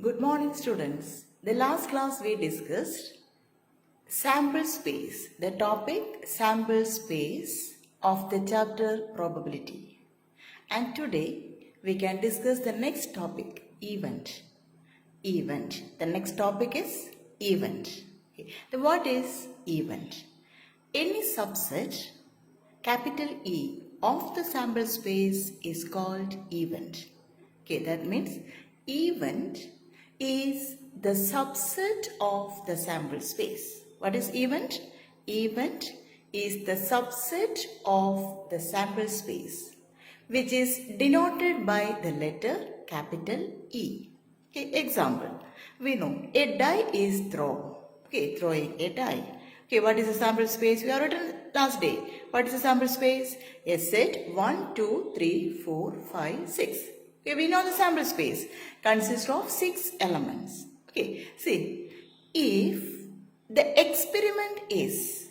Good morning, students. The last class we discussed sample space, the topic sample space of the chapter probability. And today we can discuss the next topic, event. Event. The next topic is event. Okay. What is event? Any subset, capital E, of the sample space is called event. Okay, that means event is the subset of the sample space. What is event? Event is the subset of the sample space, which is denoted by the letter capital E. Okay, example, we know a die is thrown. Okay, throwing a die. Okay, what is the sample space? We have written last day. What is the sample space? A set 1, 2, 3, 4, 5, 6. Okay, we know the sample space consists of 6 elements. Okay, see, if the experiment is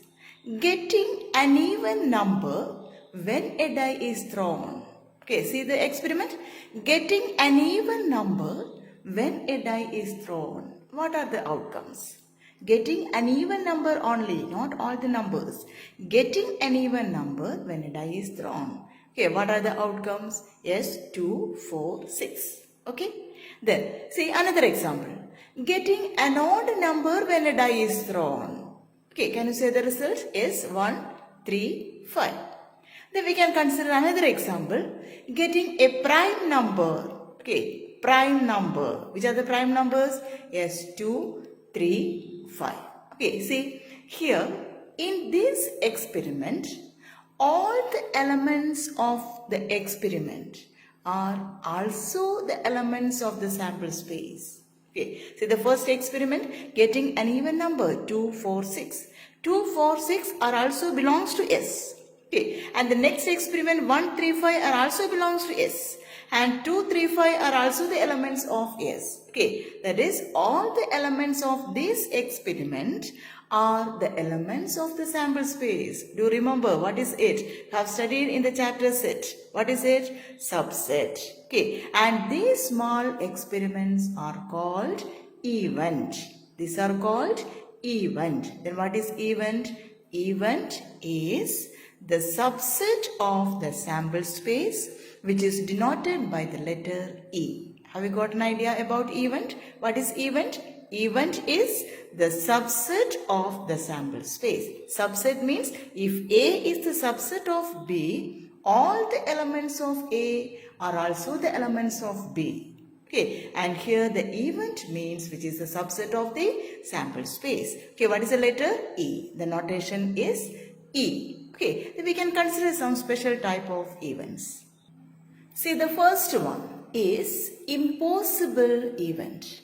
getting an even number when a die is thrown. Okay, see the experiment, getting an even number when a die is thrown. What are the outcomes? Getting an even number only, not all the numbers. Getting an even number when a die is thrown. Okay, what are the outcomes? Yes, 2, 4, 6. Okay, then see another example. Getting an odd number when a die is thrown. Okay, can you say the result? Yes, 1, 3, 5. Then we can consider another example. Getting a prime number. Okay, prime number. Which are the prime numbers? Yes, 2, 3, 5. Okay, see here in this experiment, all the elements of the experiment are also the elements of the sample space. Okay, see the first experiment, getting an even number 2, 4, 6. 2, 4, 6 are also belongs to S. Okay, and the next experiment 1, 3, 5 are also belongs to S. And 2, 3, 5 are also the elements of S. Okay, that is all the elements of this experiment are the elements of the sample space. Do remember what is it? Have studied in the chapter set. What is it? Subset. Okay, and these small experiments are called event. These are called event. Then what is event? Event is the subset of the sample space which is denoted by the letter E. Have you got an idea about event? What is event? Event is the subset of the sample space. Subset means if A is the subset of B, all the elements of A are also the elements of B. Okay, and here the event means which is the subset of the sample space. Okay, what is the letter E? The notation is E. Okay, then we can consider some special type of events. See, the first one is impossible event.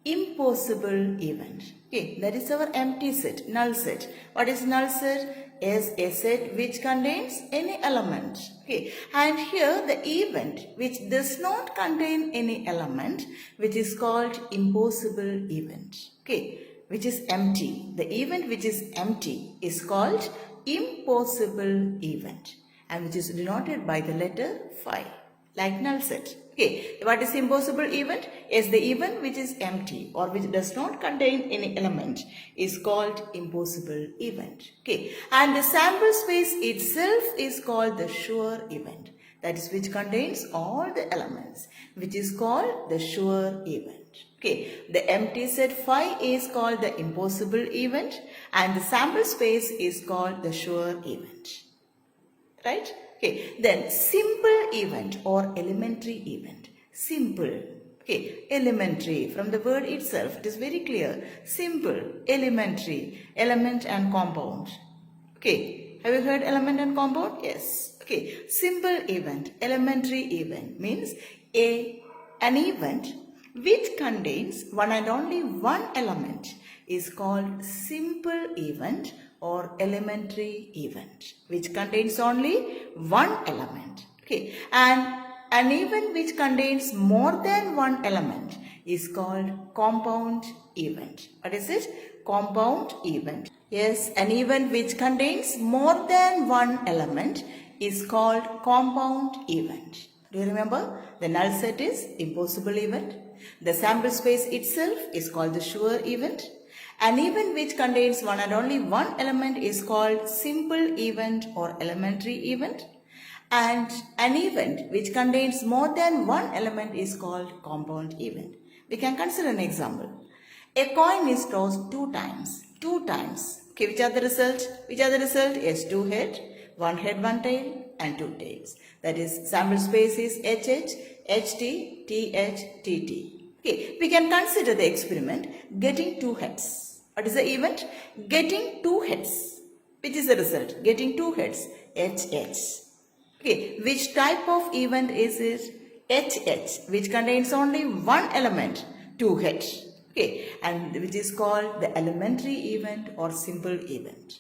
Impossible event. Okay, that is our empty set, null set. What is null set? Is a set which contains any element. Okay, and here the event which does not contain any element, which is called impossible event. Okay, which is empty. The event which is empty is called impossible event, and which is denoted by the letter phi, like null set. Okay, what is impossible event? Is the event which is empty or which does not contain any element is called impossible event. Okay, and the sample space itself is called the sure event. That is which contains all the elements, which is called the sure event. Okay, the empty set phi is called the impossible event and the sample space is called the sure event. Right? Okay, then simple event or elementary event. Simple. Okay, elementary. From the word itself, it is very clear. Simple, elementary, element and compound. Okay, have you heard element and compound? Yes. Okay, simple event, elementary event means an event which contains one and only one element is called simple event or elementary event, which contains only one element. Okay, and an event which contains more than one element is called compound event. What is it? Compound event. Yes, an event which contains more than one element is called compound event. Do you remember? The null set is impossible event. The sample space itself is called the sure event. An event which contains one and only one element is called simple event or elementary event. And an event which contains more than one element is called compound event. We can consider an example. A coin is tossed two times. Okay, which are the result? Yes, two head, one head, one tail, and two tails. That is, sample space is HH, HT, TH, TT. Okay, we can consider the experiment getting two heads. What is the event? Getting two heads. Which is the result? Getting two heads, HH. Okay, which type of event is it? HH, which contains only one element, two heads. Okay, and which is called the elementary event or simple event.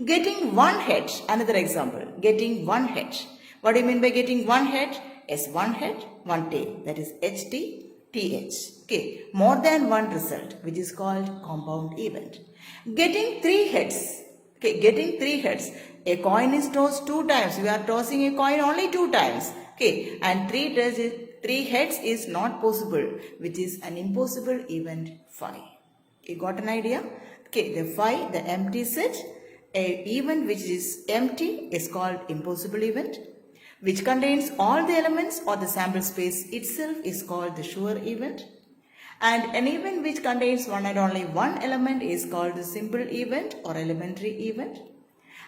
Getting one head, another example, getting one head. What do you mean by getting one head? Yes, one head, one tail. That is HT, TH. Okay, more than one result, which is called compound event. Getting three heads. Okay, getting three heads. A coin is tossed two times. We are tossing a coin only two times. Okay, and three heads is not possible, which is an impossible event phi. You got an idea? Okay, the phi, the empty set, a event which is empty is called impossible event, which contains all the elements or the sample space itself is called the sure event. And an event which contains one and only one element is called the simple event or elementary event.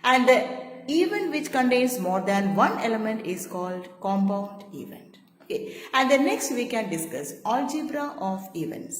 And the event which contains more than one element is called compound event. Okay. And the next we can discuss algebra of events.